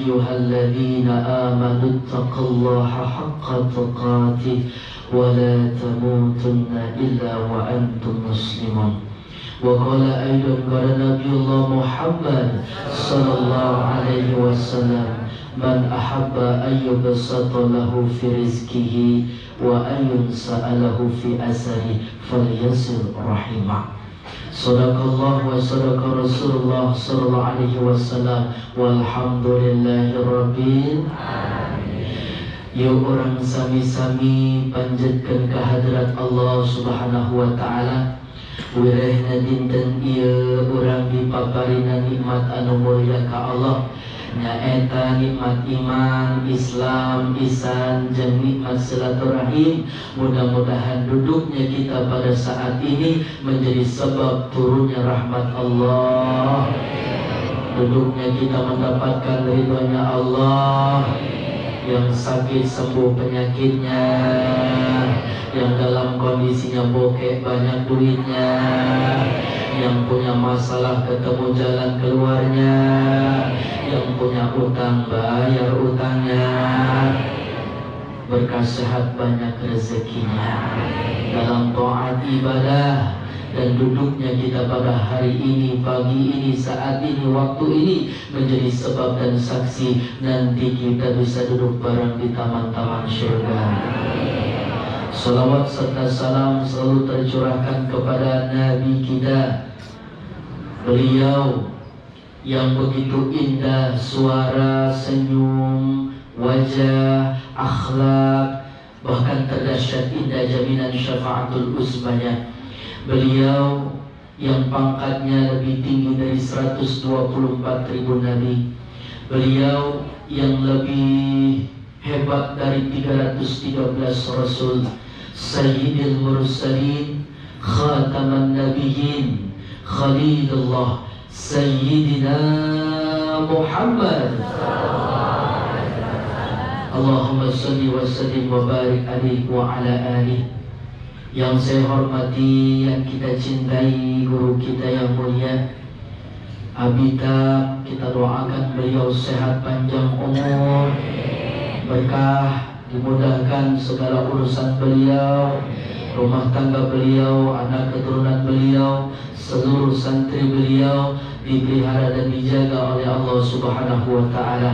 ayyuhalladzina amanu taqullaha haqqa tuqatih wa la tamutunna illa wa antum muslimun. Wa qala aidan qala Nabiullah Muhammad sallallahu alaihi wasallam, man ahabba ayyubsata lahu fi rizqihi wa ayyunsa'alahu fi asari falyasir rahimah. Sadaqallah wa sadaqa Rasulullah sallallahu alaihi wasallam, walhamdulillahi rabbil alamin. Yuk orang sami-sami panjatkeun ka hadrat Allah subhanahu wa ta'ala. Wirehna dinten ieu urang dipaparina nikmat anu mulia ka Allah, nyaeta nikmat iman, Islam, ihsan, jeung nikmat silaturahim. Mudah-mudahan duduknya kita pada saat ini menjadi sebab turunnya rahmat Allah. Duduknya kita mendapatkan ridhonya Allah. Yang sakit sembuh penyakitnya, yang dalam kondisinya bokeh banyak duitnya, yang punya masalah ketemu jalan keluarnya, yang punya utang bayar utangnya, berkah sehat banyak rezekinya, dalam taat ibadah. Dan duduknya kita pada hari ini, pagi ini, saat ini, waktu ini menjadi sebab dan saksi nanti kita bisa duduk bareng di taman-taman surga. Salawat serta salam selalu tercurahkan kepada Nabi kita, beliau yang begitu indah suara, senyum, wajah, akhlak, bahkan terdahsyat indah jaminan syafaatul uzmanya. Beliau yang pangkatnya lebih tinggi dari 124.000 nabi. Beliau yang lebih hebat dari 313 rasul. Sayyidil mursalin, khataman nabiyyin, khalilullah, Sayyidina Muhammad. Allahumma salli wa sallim wa barik alaihi wa ala alihi. Yang saya hormati, yang kita cintai, guru kita yang mulia Abita, kita doakan beliau sehat panjang umur, berkah, dimudahkan segala urusan beliau, rumah tangga beliau, anak keturunan beliau, seluruh santri beliau dipelihara dan dijaga oleh Allah subhanahu wa ta'ala.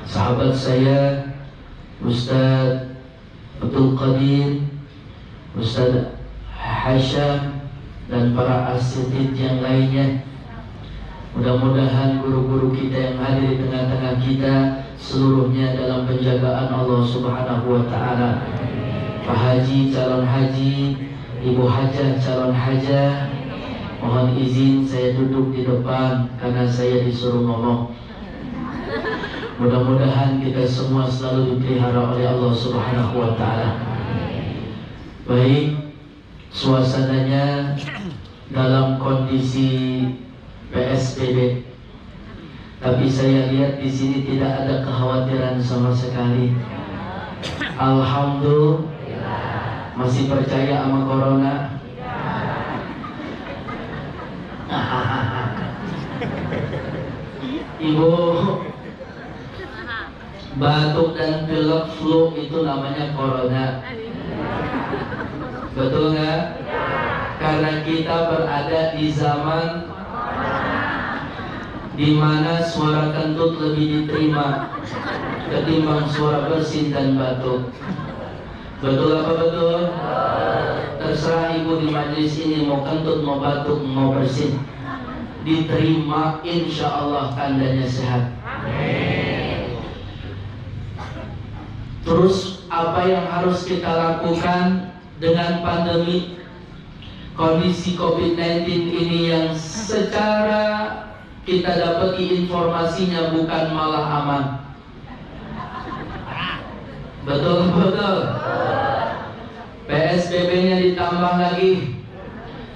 Sahabat saya Ustaz Abdul Qadir, Ustaz Hasyam, dan para asatidz yang lainnya. Mudah-mudahan guru-guru kita yang hadir di tengah-tengah kita seluruhnya dalam penjagaan Allah subhanahu wa ta'ala. Pak Haji, calon haji, Ibu Hajah, calon hajah, mohon izin saya duduk di depan karena saya disuruh ngomong. Mudah-mudahan kita semua selalu dipelihara oleh Allah subhanahu wa ta'ala. Baik, suasananya dalam kondisi PSBB, tapi saya lihat di sini tidak ada kekhawatiran sama sekali. Alhamdulillah. Masih percaya sama corona? Ibu, batuk dan pilek flu itu namanya corona. Betul nggak? Karena kita berada di zaman di mana suara kentut lebih diterima ketimbang suara bersin dan batuk. Betul apa betul? Terserah ibu di majelis ini mau kentut, mau batuk, mau bersin, diterima, insya Allah tandanya sehat. Terus apa yang harus kita lakukan dengan pandemi kondisi COVID-19 ini yang secara kita dapati informasinya bukan malah aman? Betul. PSBB-nya ditambah lagi.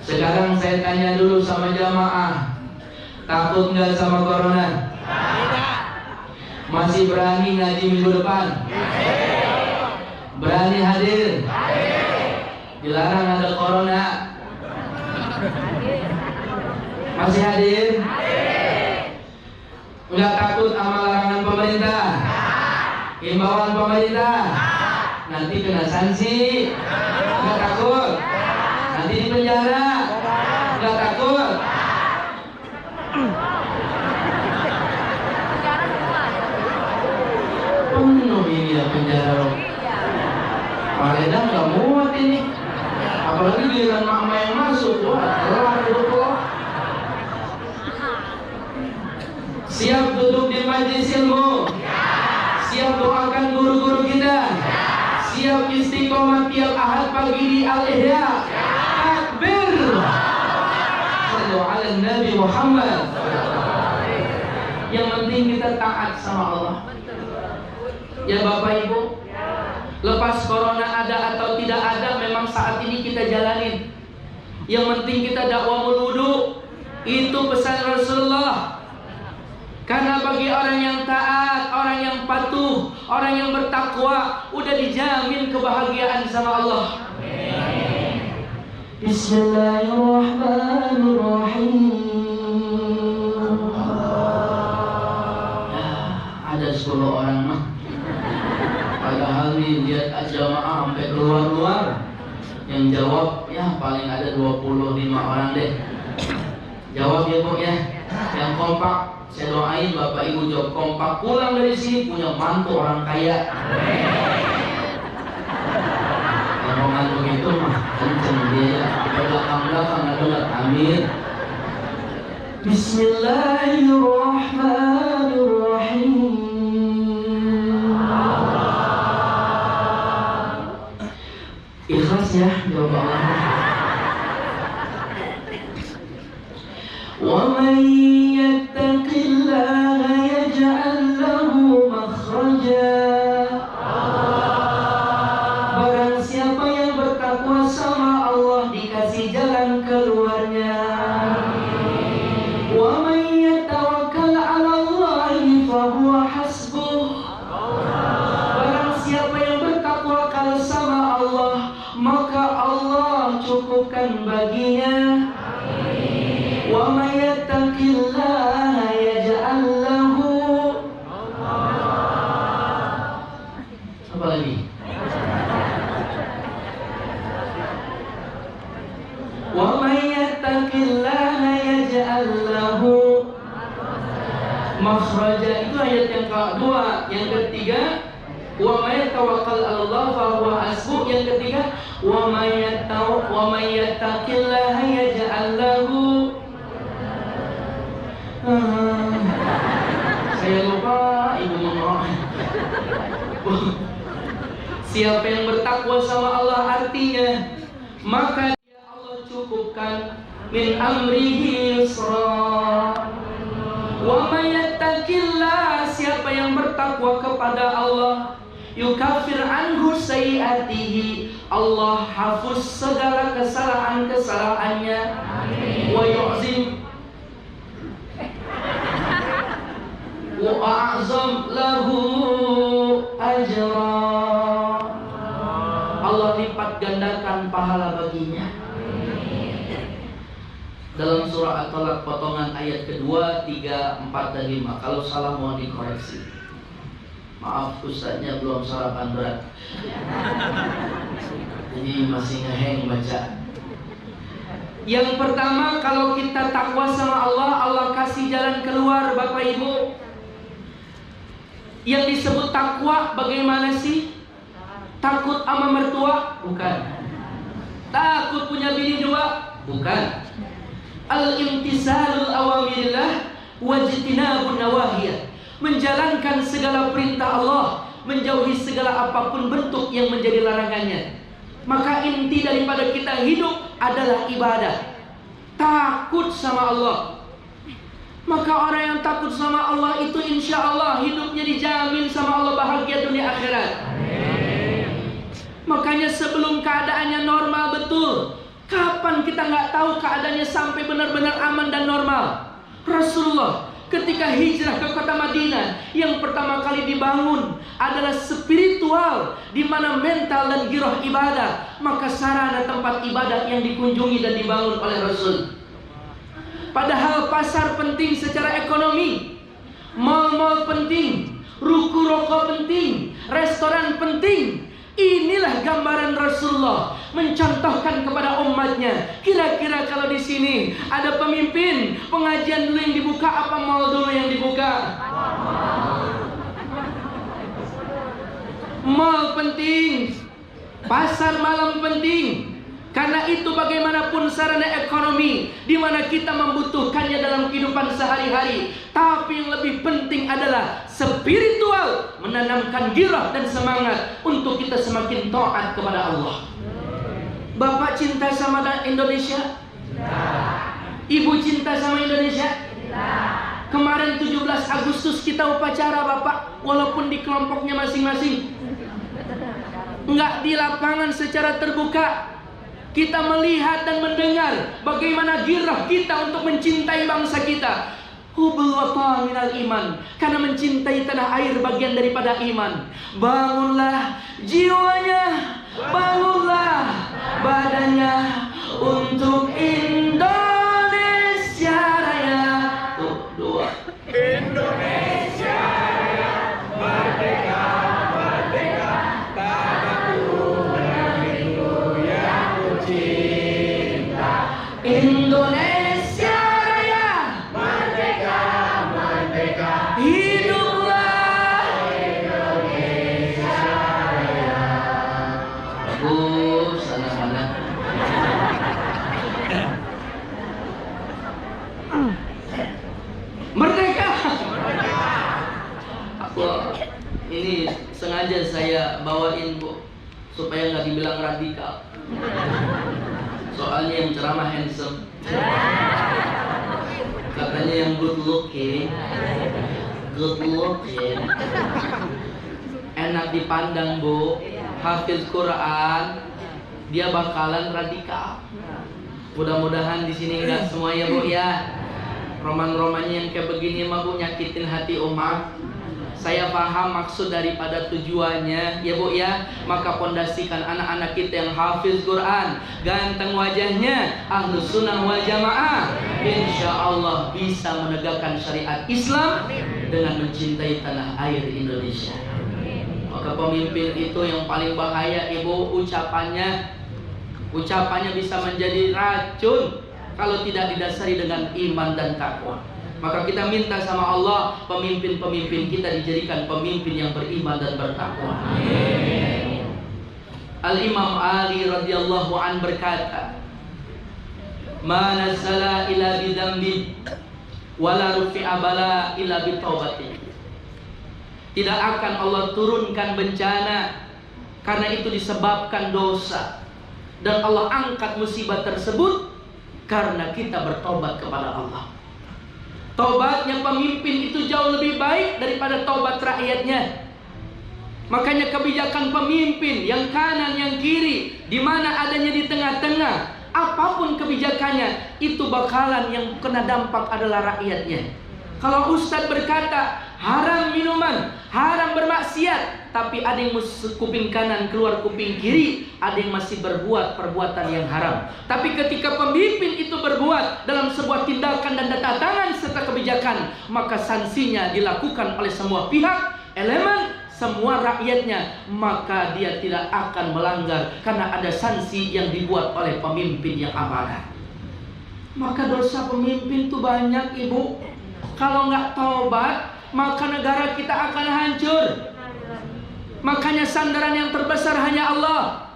Sekarang saya tanya dulu sama jamaah, takut nggak sama corona? Tidak. Masih berani ngaji minggu depan? Berani hadir? Dilarang ada corona. Masih hadir? Nggak takut sama larangan pemerintah, himbauan pemerintah, nanti kena sanksi. Nggak takut, nanti di penjara. Nggak takut. Penuh ini ya penjara. Paledang nggak muat ini, apalagi giliran mama yang masuk. Wah, kelar hidup lo. Siap duduk di majelis ilmu, siap doakan guru-guru kita, siap istiqomah tiap ahad pagi di Al-Ihya. Takbir. Sallu ala Nabi Muhammad. Yang penting kita taat sama Allah. Ya Bapak Ibu, lepas corona ada atau tidak ada, memang saat ini kita jalanin. Yang penting kita dakwahul wudu. Itu pesan Rasulullah. Karena bagi orang yang taat, orang yang patuh, orang yang bertakwa, udah dijamin kebahagiaan sama Allah. Amin. Bismillahirrahmanirrahim. Ya, ada 10 orang mah. Padahal nih lihat jamaah sampai keluar-luar. Yang jawab ya paling ada 25 orang deh. Jawab ya Bu ya. Yang kompak. Saya doain Bapak Ibu jawab kompak, pulang dari sini punya mantu orang kaya. Omongan begitu mah kenceng dia ya. Belakang-belakang ada amin. Bismillahirrahmanirrahim. Ikhlas ya jawab Allah. Wa man yattaqillaha yaj'al lahu makhraja. Barang siapa yang bertakwa sama Allah dikasih jalan keluarnya. Wa man yatawakkal 'ala Allahi fa huwa hasbuh. Barang siapa yang bertakwa kalau sama Allah, maka Allah cukupkan baginya. Wa may yattaqillaha yaj'al lahu. Apa lagi? Wa may yattaqillaha yaj'al lahu makhraja. Itu ayat yang kedua. Yang ketiga, wa may tawakkal 'ala Allah fa huwa hasbuh. Yang ketiga, wa may yattaqillaha yaj'al lahu. Saya lupa Ibu Munroh. Siapa yang bertakwa sama Allah artinya maka dia Allah cukupkan min amrihi yusra. Wa may yattaqillah, siapa yang bertakwa kepada Allah, yukafir anhu sayiatihi, Allah hapus segala kesalahan-kesalahannya. Wa yu'zim wa a'zam lahu ajra, Allah lipat gandakan pahala baginya. Dalam surah At-Talaq potongan ayat kedua, 3, 4 dan 5. Kalau salah mohon dikoreksi. Maaf ustaznya belum sarapan berat. Jadi masih ngeheng baca. Yang pertama, kalau kita takwa sama Allah, Allah kasih jalan keluar. Bapak Ibu, yang disebut takwa bagaimana sih? Takut sama mertua? Bukan. Takut punya bini 2? Bukan. Al-imtisalul awamirillah wajtinabun nawahiyah, menjalankan segala perintah Allah, menjauhi segala apapun bentuk yang menjadi larangannya. Maka inti daripada kita hidup adalah ibadah. Takut sama Allah. Maka orang yang takut sama Allah itu insya Allah hidupnya dijamin sama Allah bahagia dunia akhirat. Makanya sebelum keadaannya normal betul, kapan kita nggak tahu keadaannya sampai benar-benar aman dan normal? Rasulullah ketika hijrah ke kota Madinah, yang pertama kali dibangun adalah spiritual, di mana mental dan giroh ibadah. Maka sarana tempat ibadah yang dikunjungi dan dibangun oleh Rasul. Padahal pasar penting secara ekonomi, Mal penting, ruku rokok penting, restoran penting. Inilah gambaran Rasulullah mencontohkan kepada umatnya. Kira-kira kalau di sini ada pemimpin, pengajian dulu yang dibuka apa mal dulu yang dibuka? Mal penting, pasar malam penting. Karena itu bagaimanapun sarana ekonomi di mana kita membutuhkannya dalam kehidupan sehari-hari. Tapi yang lebih penting adalah spiritual, menanamkan girah dan semangat untuk kita semakin taat kepada Allah. Bapak cinta sama Indonesia? Ibu cinta sama Indonesia? Kemarin 17 Agustus kita upacara Bapak, walaupun di kelompoknya masing-masing, enggak di lapangan secara terbuka. Kita melihat dan mendengar bagaimana girah kita untuk mencintai bangsa kita. Hubbul watan minal iman. Karena mencintai tanah air bagian daripada iman. Bangunlah jiwanya, bangunlah badannya untuk Indonesia Raya. Dua. Indonesia Raya, merdeka, merdeka, tanahku negeriku yang ku cinta. Indonesia Raya, merdeka, merdeka, hiduplah Indonesia Raya. Bagus, anak-anak. Merdeka. Ini sengaja saya bawain Bu, supaya nggak dibilang radikal. Soalnya yang ceramah handsome, katanya yang good looking, enak dipandang Bu, hafiz Quran, dia bakalan radikal. Mudah-mudahan di sini nggak semua ya Bu ya. Roman-romannya yang kayak begini mah Bu nyakitin hati umat. Saya paham maksud daripada tujuannya ya Bu ya. Maka pondasikan anak-anak kita yang hafiz Quran, ganteng wajahnya, ahlus sunnah wal jamaah, insya Allah bisa menegakkan syariat Islam dengan mencintai tanah air Indonesia. Maka pemimpin itu yang paling bahaya Ibu, ucapannya bisa menjadi racun kalau tidak didasari dengan iman dan takwa. Maka kita minta sama Allah, pemimpin-pemimpin kita dijadikan pemimpin yang beriman dan bertakwa. Al-Imam Ali radhiyallahu an berkata, "Ma nazzala ila bidambi wala rufi'a bala ila bitaubatin." Tidak akan Allah turunkan bencana karena itu disebabkan dosa, dan Allah angkat musibah tersebut karena kita bertobat kepada Allah. Taubatnya pemimpin itu jauh lebih baik daripada taubat rakyatnya. Makanya kebijakan pemimpin yang kanan yang kiri, di mana adanya di tengah-tengah, apapun kebijakannya, itu bakalan yang kena dampak adalah rakyatnya. Kalau Ustadz berkata haram minuman, haram bermaksiat, tapi ada yang kuping kanan keluar kuping kiri, ada yang masih berbuat perbuatan yang haram. Tapi ketika pemimpin itu berbuat dalam sebuah tindakan dan tata tangan serta kebijakan, maka sanksinya dilakukan oleh semua pihak, elemen, semua rakyatnya, maka dia tidak akan melanggar karena ada sanksi yang dibuat oleh pemimpin yang amanah. Maka dosa pemimpin itu banyak Ibu. Kalau nggak tobat, maka negara kita akan hancur. Makanya sandaran yang terbesar hanya Allah.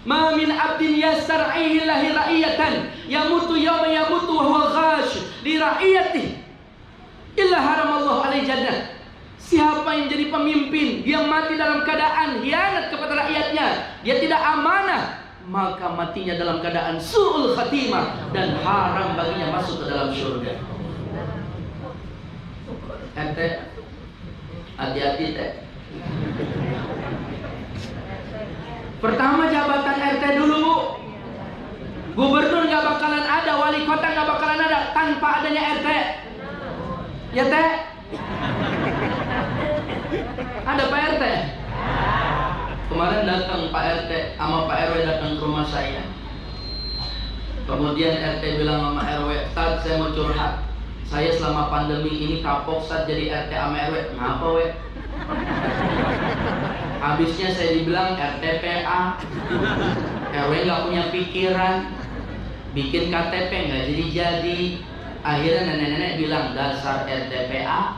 Ma min abdin yastar'ihi lahi ra'iyatan yamutu yawma yamutu wa huwa ghash li ra'iyatihi illa haramallahu alaihi jannah. Siapa yang jadi pemimpin, dia mati dalam keadaan hianat kepada rakyatnya, dia tidak amanah, maka matinya dalam keadaan su'ul khatimah dan haram baginya masuk ke dalam surga. Ente hati-hati teh. Pertama jabatan RT dulu Bu. Gubernur gak bakalan ada, wali kota gak bakalan ada tanpa adanya RT. Ya teh? Ada Pak RT? Kemarin datang Pak RT sama Pak RW datang ke rumah saya. Kemudian RT bilang sama RW, "Tad, saya mau curhat. Saya selama pandemi ini kapok saat jadi RT sama RW. Ngapa we? Habisnya saya dibilang RTPA, RW nggak punya pikiran, bikin KTP nggak jadi. Akhirnya nenek-nenek bilang dasar RTPA.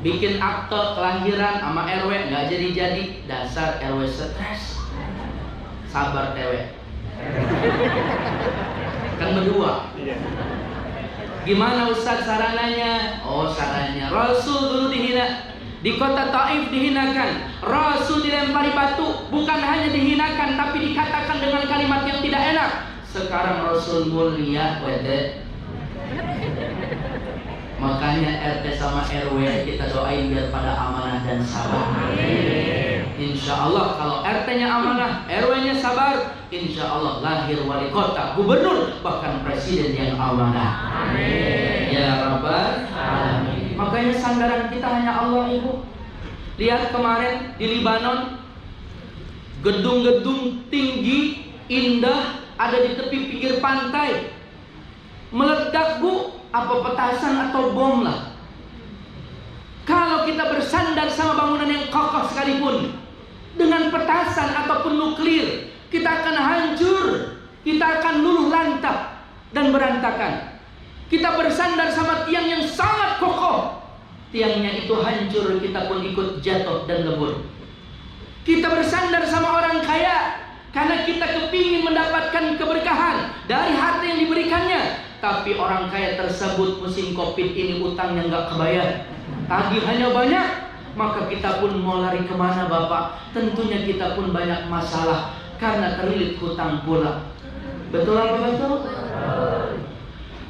Bikin akte kelahiran sama RW nggak jadi, dasar RW stres. Sabar tewe. Kan berdua. Gimana Ustaz sarananya? Oh sarannya, Rasul dulu dihina, di kota Taif dihinakan, Rasul dilempari batu, bukan hanya dihinakan tapi dikatakan dengan kalimat yang tidak enak. Sekarang Rasul mulia, wede. Makanya RT sama RW kita doain biar pada amanah dan sabar. Insya Allah kalau RT-nya amanah, RW-nya sabar, insya Allah lahir wali kota, gubernur, bahkan presiden yang amanah. Amin. Ya Rabbal Alamin. Makanya sandaran kita hanya Allah, Ibu. Lihat kemarin di Libanon, gedung-gedung tinggi, indah, ada di tepi pinggir pantai. Meledak, Bu, apa petasan atau bom lah. Kalau kita bersandar sama bangunan yang kokoh sekalipun, dengan petasan ataupun nuklir, kita akan hancur, kita akan luluh lantak dan berantakan. Kita bersandar sama tiang yang sangat kokoh, tiangnya itu hancur, kita pun ikut jatuh dan lebur. Kita bersandar sama orang kaya karena kita kepingin mendapatkan keberkahan dari harta yang diberikannya, tapi orang kaya tersebut musim Covid ini utangnya nggak kebayar, tagihannya banyak. Maka kita pun mau lari kemana Bapak? Tentunya kita pun banyak masalah karena terlilit hutang pula. Betul apa betul?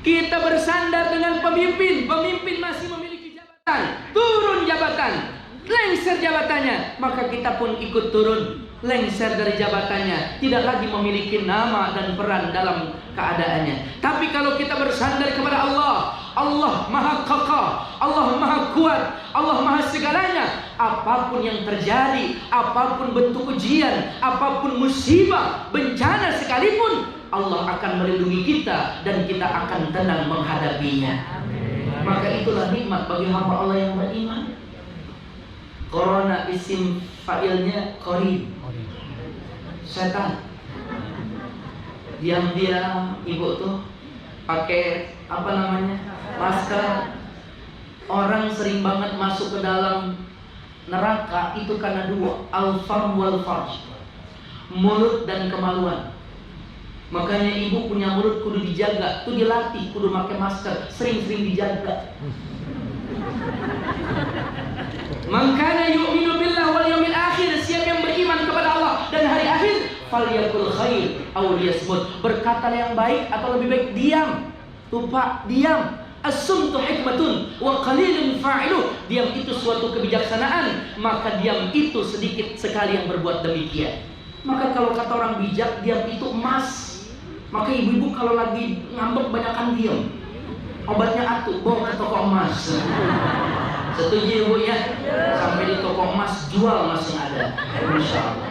Kita bersandar dengan pemimpin, pemimpin masih memiliki jabatan, turun jabatan, lengser jabatannya, maka kita pun ikut turun, lengser dari jabatannya, tidak lagi memiliki nama dan peran dalam keadaannya. Tapi kalau kita bersandar kepada Allah, Allah Maha Kokoh, Allah Maha Kuat, Allah Maha segalanya. Apapun yang terjadi, apapun bentuk ujian, apapun musibah, bencana sekalipun, Allah akan melindungi kita dan kita akan tenang menghadapinya. Maka itulah nikmat bagi hamba Allah yang beriman. Corona isim fa'ilnya qarib, setan. Diam-diam ibu tuh pakai apa namanya, masker. Orang sering banget masuk ke dalam neraka itu karena dua, al-fam wal farj, mulut dan kemaluan. Makanya ibu punya mulut kudu dijaga, tuh dilatih, kudu pakai masker, sering-sering dijaga. Makanya yu'minu billah wal yawmil akhir, siapa yang beriman kepada Allah dan hari akhir, falyakul khair aw liyasmut, berkata yang baik atau lebih baik diam. Tuh Pak, diam. As-sumtu hikmatun wa qalilun fa'iluh, diam itu suatu kebijaksanaan, maka diam itu sedikit sekali yang berbuat demikian. Maka kalau kata orang bijak, diam itu emas. Maka ibu-ibu kalau lagi ngambek banyakan diam. Obatnya atuh, bawa ke toko emas. Setuju ibu ya? Sampai di toko emas jual emas yang ada, insya Allah.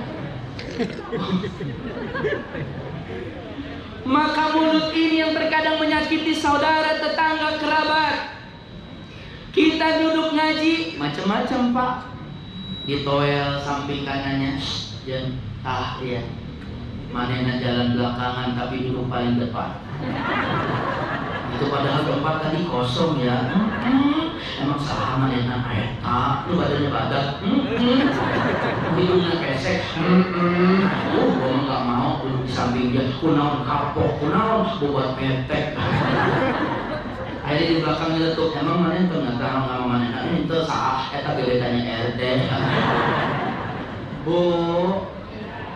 Maka mulut ini yang terkadang menyakiti saudara, tetangga, kerabat. Kita duduk ngaji macam-macam Pak, ditoel samping kanannya, dan ya manena jalan belakangan tapi duduk paling depan. Itu padahal tempat tadi kosong ya. Emang sama enak eta, lu badannya badak, hidungnya pesek, gua nggak mau duduk di samping dia, kunaon kapok, kunaon buat petek. Akhirnya di belakang nyeletuk, emang mana yang tengah tahu nggak mana ini itu saat eta gebetannya RT. Bu,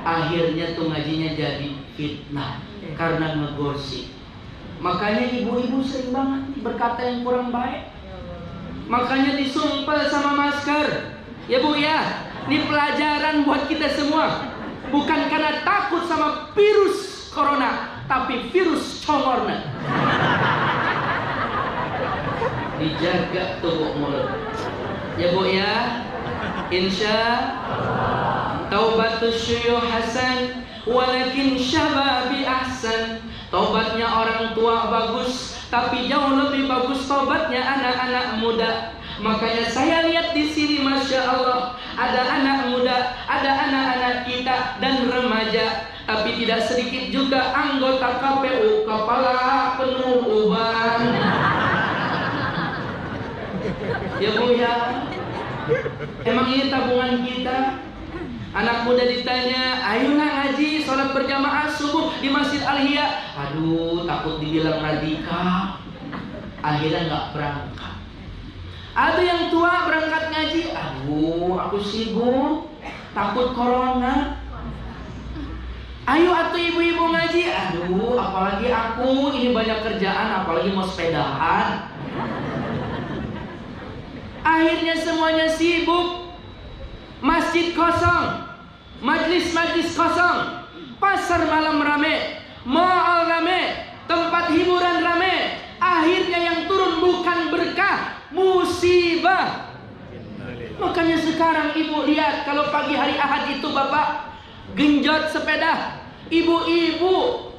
akhirnya tuh ngajinya jadi fitnah karena ngegosip. Makanya ibu-ibu sering banget berkata yang kurang baik. Makanya disumpel sama masker. Ya Bu ya, ini pelajaran buat kita semua. Bukan karena takut sama virus corona, tapi virus congorna. Dijaga tuh mulut. Ya Bu ya, insya taubatus syuyuh hasan walakin syababi ahsan. Taubatnya orang tua bagus, tapi jauh lebih bagus tobatnya anak-anak muda. Makanya saya lihat di sini, masya Allah, ada anak muda, ada anak-anak kita dan remaja, tapi tidak sedikit juga anggota KPU, kepala penuh uban. Ya Bu ya, emang ini tabungan kita. Anak muda ditanya, ayo nak ngaji, sholat berjamaah subuh di Masjid Al-Hiya. Aduh, takut dibilang radikal, akhirnya nggak berangkat. Ada yang tua berangkat ngaji, aduh aku sibuk, takut corona. Ayo atuh ibu-ibu ngaji, aduh apalagi aku ini banyak kerjaan, apalagi mau sepedahan. Akhirnya semuanya sibuk, masjid kosong, majlis-majlis kosong, pasar malam rame, mall rame, tempat hiburan rame. Akhirnya yang turun bukan berkah, musibah. Makanya sekarang ibu lihat, kalau pagi hari Ahad itu bapak genjot sepeda, ibu-ibu,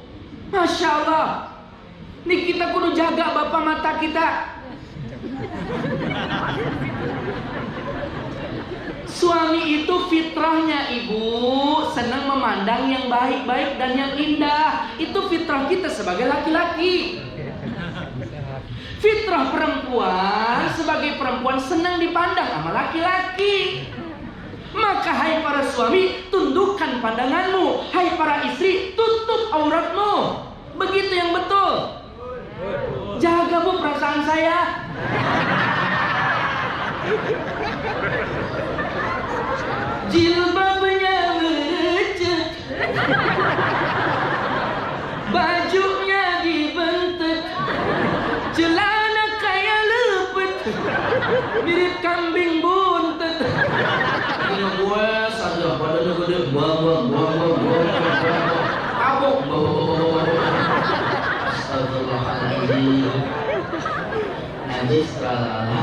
masya Allah, nih kita kudu jaga bapak mata kita. Suami itu fitrahnya ibu senang memandang yang baik-baik dan yang indah. Itu fitrah kita sebagai laki-laki. Fitrah perempuan sebagai perempuan senang dipandang sama laki-laki. Maka hai para suami, tundukkan pandanganmu. Hai para istri, tutup auratmu. Begitu yang betul. Jaga bu perasaan saya. Jilbabnya merecet, bajunya dibentet, celana kayak lepet, mirip kambing buntet. Ini gue saja badannya gede, buang, tabok, astagfirullahaladzim, najis terlalu.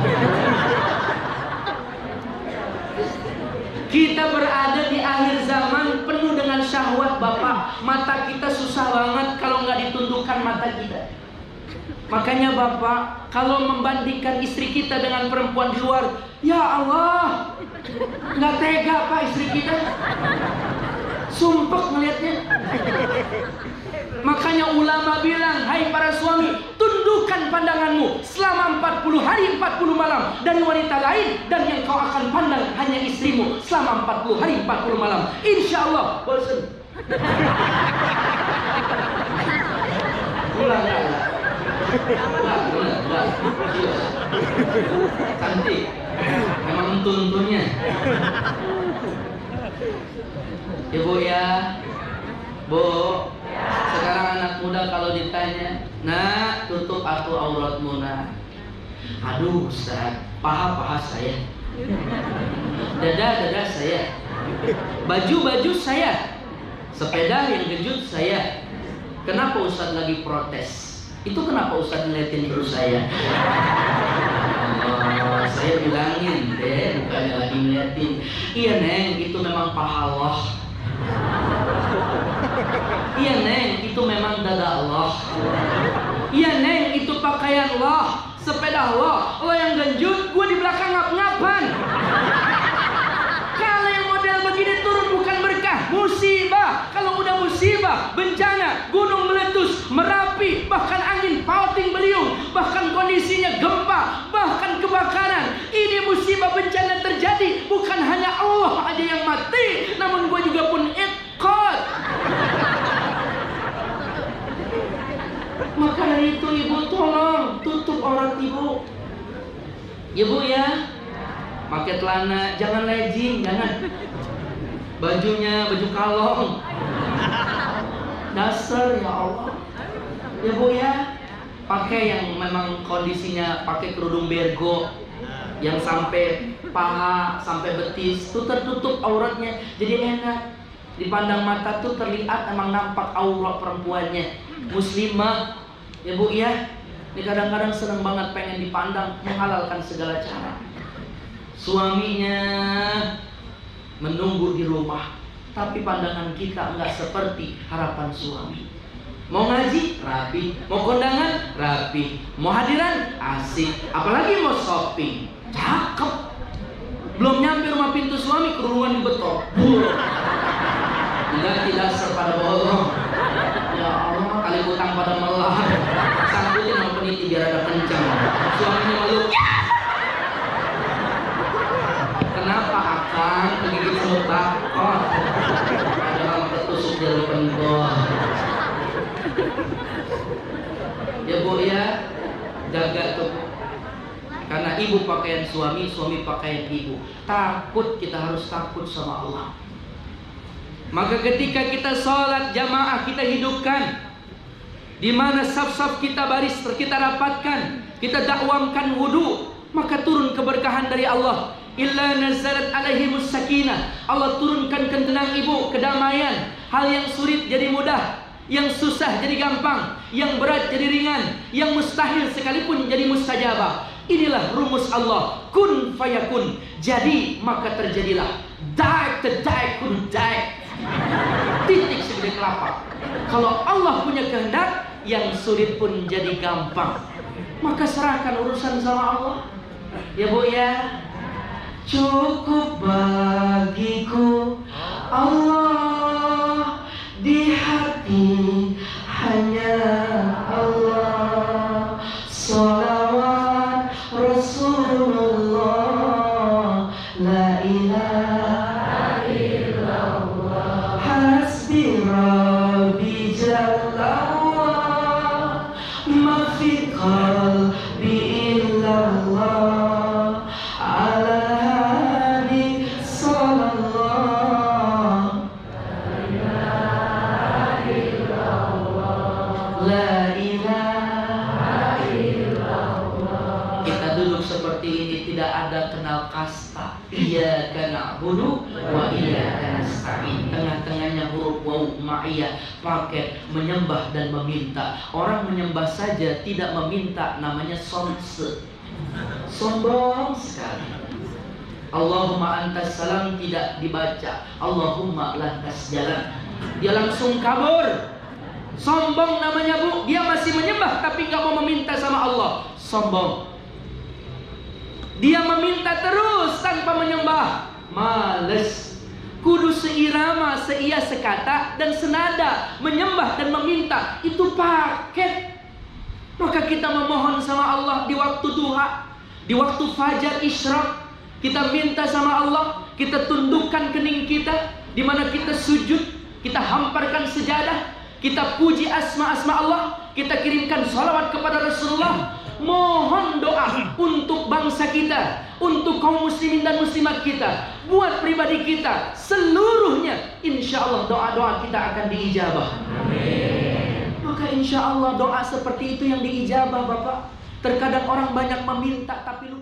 Kita berada di akhir zaman penuh dengan syahwat bapak. Mata kita susah banget kalau nggak ditundukkan mata kita. Makanya bapak, kalau membandingkan istri kita dengan perempuan di luar, ya Allah, nggak tega pak istri kita, sumpek ngelihatnya. Makanya ulama bilang, hai para suami, tundukkan pandanganmu selama 40 hari 40 malam dari wanita lain, dan yang kau akan pandang hanya istrimu selama 40 hari 40 malam. Insya Allah bosan. Ulang. Cantik, memang untung-untungnya. Ya bu ya, bu. Sekarang anak muda kalau ditanya, nak tutup atuh auratmu nak. Aduh Ustaz, paha saya, dada saya, baju saya, sepeda yang gejut saya. Kenapa Ustaz lagi protes? Itu kenapa Ustaz ngeliatin ibu saya? Allah, saya bilangin deh, bukannya lagi ngeliatin. Iya neng, itu memang paha Allah. Iya neng, itu memang dada Allah. Iya neng, itu pakaian Allah, sepeda Allah. Allah yang genjut, gue di belakang ngap-ngapan. Kalau yang model begini turun bukan berkah, musibah. Kalau udah musibah, bencana, gunung meletus, Merapi, bahkan angin puting beliung, bahkan kondisinya gempa, bahkan kebakaran. Ini musibah bencana terjadi, bukan hanya Allah aja yang mati, namun gue juga pun ikut. Maka dari itu ibu tolong tutup aurat ibu. Ya bu ya, pakai celana, jangan legging, jangan. Bajunya baju kalong. Dasar ya Allah. Ya bu ya, pakai yang memang kondisinya pakai kerudung bergo yang sampai paha, sampai betis, tuh tertutup auratnya, jadi enak. Dipandang mata tuh terlihat emang nampak aurat perempuannya. Muslimah, ya bu ya, ini kadang-kadang seneng banget pengen dipandang, menghalalkan segala cara. Suaminya menunggu di rumah, tapi pandangan kita enggak seperti harapan suami. Mau ngaji rapi, mau kondangan rapi, mau hadiran asik, apalagi mau shopping cakep. Belum nyampe rumah pintu suami kerunguan di beton. Tidak pada bolong. Ya Allah, kali utang pada melah. Sangkutin sama peniti biar ada kencang. Suaminya meluk. Kenapa akang kegigit semut bakor? Ada orang ketusuk jalur pentol. Ya Bu ya, jaga tuh. Karena ibu pakaian suami, suami pakaian ibu. Takut, kita harus takut sama Allah. Maka ketika kita sholat jamaah, kita hidupkan. Di mana saf-saf kita baris, kita rapatkan, kita dakwamkan wudu, maka turun keberkahan dari Allah. Illa nazalat alaihimus sakinah. Allah turunkan ketenangan ibu, kedamaian. Hal yang sulit jadi mudah, yang susah jadi gampang, yang berat jadi ringan, yang mustahil sekalipun jadi mustajabah. Inilah rumus Allah, kun fayakun. Jadi maka terjadilah. Daik tedai kun daik. Titik segede kelapa. Kalau Allah punya kehendak, yang sulit pun jadi gampang. Maka serahkan urusan sama Allah. Ya Bu ya. Cukup bagiku Allah, di hati hanya Allah. Salawat Rasulullah, la ilaha illallah. Hasbi Rabbi Jallallah, ma fi qalbi illallah. Iyyaka na'budu wa iyyaka nasta'in. Tengah-tengahnya huruf waw ma'iyah, paket menyembah dan meminta. Orang menyembah saja tidak meminta, namanya somse. Sombong sekali. Allahumma antas salam tidak dibaca, Allahumma lantas jalan. Dia langsung kabur. Sombong namanya Bu. Dia masih menyembah tapi nggak mau meminta sama Allah. Sombong. Dia meminta terus tanpa menyembah. Males. Kudu seirama, seia, sekata dan senada. Menyembah dan meminta itu paket. Maka kita memohon sama Allah di waktu duha, di waktu fajar isyraq. Kita minta sama Allah, kita tundukkan kening kita, di mana kita sujud, kita hamparkan sejadah, kita puji asma-asma Allah, kita kirimkan salawat kepada Rasulullah. Mohon doa untuk bangsa kita, untuk kaum muslimin dan muslimat kita, buat pribadi kita, seluruhnya. Insya Allah doa-doa kita akan diijabah. Amin. Maka insya Allah doa seperti itu yang diijabah Bapak. Terkadang orang banyak meminta tapi